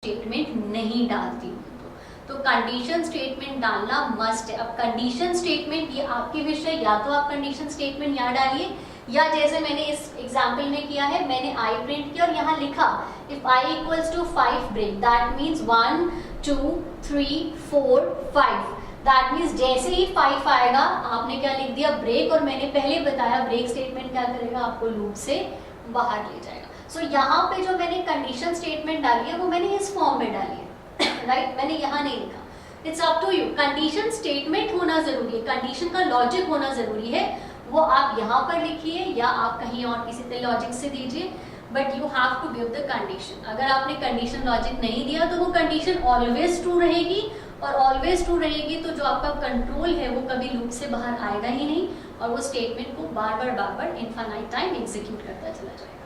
Statement नहीं डालती हूँ तो कंडीशन स्टेटमेंट डालना मस्ट है। अब कंडीशन स्टेटमेंट ये आपके विषय, या तो आप कंडीशन स्टेटमेंट यहाँ डालिए, या जैसे मैंने इस एग्जाम्पल में किया है, मैंने आई प्रिंट किया और यहाँ लिखा if i equals to 5 break, that means 1 2 3 4 5। That means जैसे ही 5 आएगा आपने क्या लिख दिया, ब्रेक, और मैंने पहले बताया ब्रेक स्टेटमेंट क्या करेगा, आपको लूप से बाहर ले जाएगा। सो यहाँ पे जो मैंने कंडीशन स्टेटमेंट डाली है वो मैंने इस फॉर्म में डाली है राइट, मैंने यहाँ नहीं लिखा। It's up to you, condition statement होना जरूरी है, कंडीशन का लॉजिक होना जरूरी है, वो आप यहाँ पर लिखिए या आप कहीं और किसी तरह लॉजिक से दीजिए, but you have to give the condition. अगर आपने कंडीशन लॉजिक नहीं दिया तो वो कंडीशन ऑलवेज ट्रू रहेगी, और ऑलवेज ट्रू रहेगी तो जो आपका कंट्रोल है वो कभी लूप से बाहर आएगा ही नहीं, और वो स्टेटमेंट को बार बार इनफाइनाइट टाइम एग्जीक्यूट करता चला जाएगा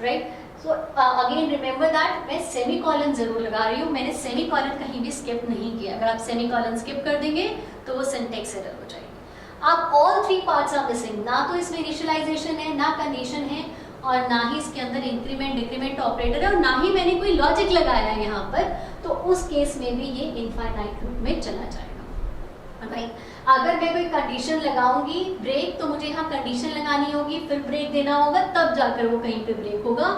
right. So again remember that मैं सेमी कॉलन जरूर लगा रही हूँ, मैंने सेमी कॉलन कहीं भी स्किप नहीं किया। अगर आप सेमी कॉलन स्किप कर देंगे तो वो सिंटेक्स एरर हो जाएगी। आप ऑल 3 पार्ट्स आर मिसिंग, ना तो इसमें इनिशियलाइजेशन है, ना कंडीशन है, और ना ही इसके अंदर इंक्रीमेंट डिक्रीमेंट ऑपरेटर है, और ना ही मैंने कोई लॉजिक लगाया है यहाँ पर, तो उस केस में भी ये इनफाइनाइट लूप में चला जाएगा राइट। अगर मैं कोई कंडीशन लगाऊंगी ब्रेक, तो मुझे यहाँ कंडीशन लगानी होगी, फिर ब्रेक देना होगा, तब जाकर वो कहीं पे ब्रेक होगा,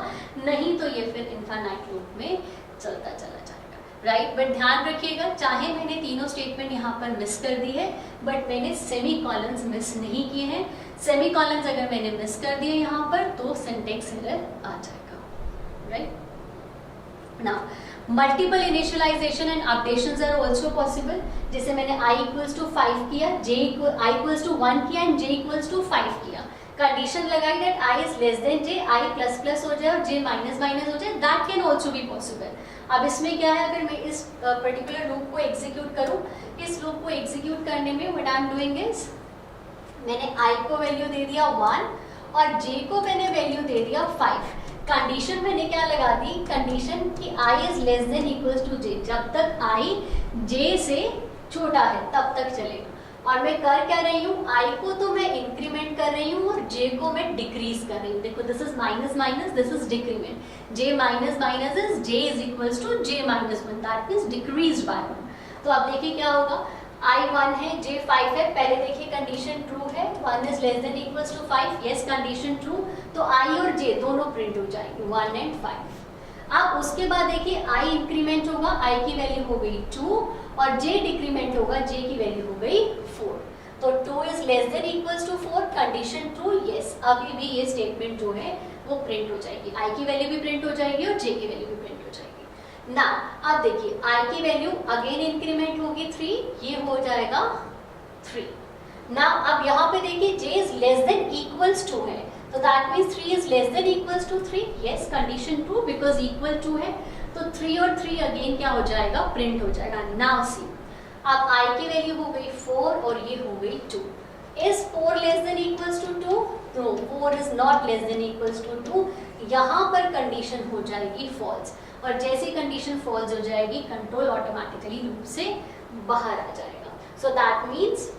नहीं तो ये फिर इनफाइनाइट लूप में चलता चला जाएगा राइट। बट ध्यान रखिएगा, चाहे मैंने तीनों स्टेटमेंट यहाँ पर मिस कर दी है, बट मैंने सेमी कॉलन्स मिस नहीं किए हैं। सेमी कॉलन्स अगर मैंने मिस कर दिए यहाँ पर तो सिंटेक्स एरर आ जाएगा right. Now multiple initialization and updations are also possible. जैसे मैंने i इक्वल्स टू 5 किया, i इक्वल्स टू 1 किया एंड j इक्वल्स टू 5 किया, कंडीशन लगाई that i is less then j, i plus plus हो जाए और j माइनस माइनस हो जाए, that can also be possible. अब इसमें क्या है, अगर मैं इस पर्टिकुलर लूप को एग्जीक्यूट करूं, इस लूप को एग्जीक्यूट करने में what I am doing is, मैंने i को वैल्यू दे दिया 1 और j को मैंने वैल्यू दे दिया 5। कंडीशन मैंने क्या लगा दी, कंडीशन कि i is less than equals to j, जब तक i j से छोटा है तब तक चलेगा। और मैं कर क्या रही हूँ, i को तो मैं इंक्रीमेंट कर रही हूँ और j को मैं डिक्रीज कर रही हूँ। देखो this is minus minus, this is decrement, j minus minus is j is equals to j minus 1, that means decrease by 1। तो आप देखिए क्या होगा, i 1 है, j 5 है, पहले देखिए कंडीशन ट्रू है, 1 is less than equals to 5, yes condition true, तो i और j दोनों प्रिंट हो जाएंगे 1 एंड 5। अब उसके बाद देखिए i इंक्रीमेंट होगा, i की वैल्यू हो गई 2 और j डिक्रीमेंट होगा, j की वैल्यू हो गई 4, तो 2 is less than equals to 4, condition true, yes, अभी भी ये स्टेटमेंट जो है वो प्रिंट हो जाएगी, i की वैल्यू भी प्रिंट हो जाएगी और j की वैल्यू भी प्रिंट हो जाएगी। ना अब देखिए i की वैल्यू अगेन इंक्रीमेंट होगी 3, ये हो जाएगा 3। ना अब यहाँ पे देखिए j is less than equals to है, तो that means 3 is less than equals to 3, yes condition true because equal to है, तो 3 और 3 अगेन क्या हो जाएगा, प्रिंट हो जाएगा। नाउ सी, अब i की वैल्यू हो गई 4 और ये हो गई 2, is 4 less than equals to 2, no 4 is not less than equals to 2, यहाँ पर कंडीशन हो जाएगी फॉल्स, और जैसी कंडीशन फॉल्स हो जाएगी कंट्रोल ऑटोमेटिकली लूप से बाहर आ जाएगा। सो दैट मीन्स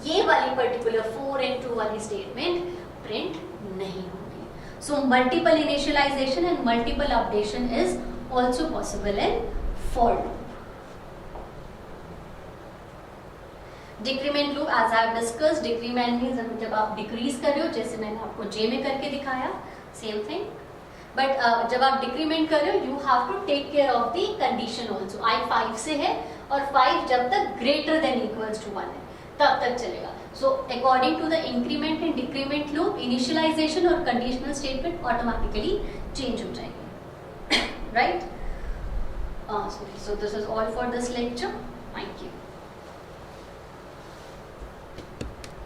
ये वाली पर्टिकुलर 4 एंड 2 वाली स्टेटमेंट प्रिंट नहीं होगी। So multiple initialization and multiple updation is also possible in for loop. Decrement loop as I have discussed, decrement means जब आप डिक्रीज कर रहे हो, जैसे मैंने आपको j में करके दिखाया, सेम थिंग, बट जब आप डिक्रीमेंट कर रहे हो you have to take care of the condition also. i 5 से है और 5 जब तक ग्रेटर देन इक्वल्स टू 1 है तब तक चलेगा। So according to the increment and decrement loop, initialization और कंडीशनल स्टेटमेंट ऑटोमेटिकली चेंज हो जाएंगे right. So this is all for this lecture, thank you.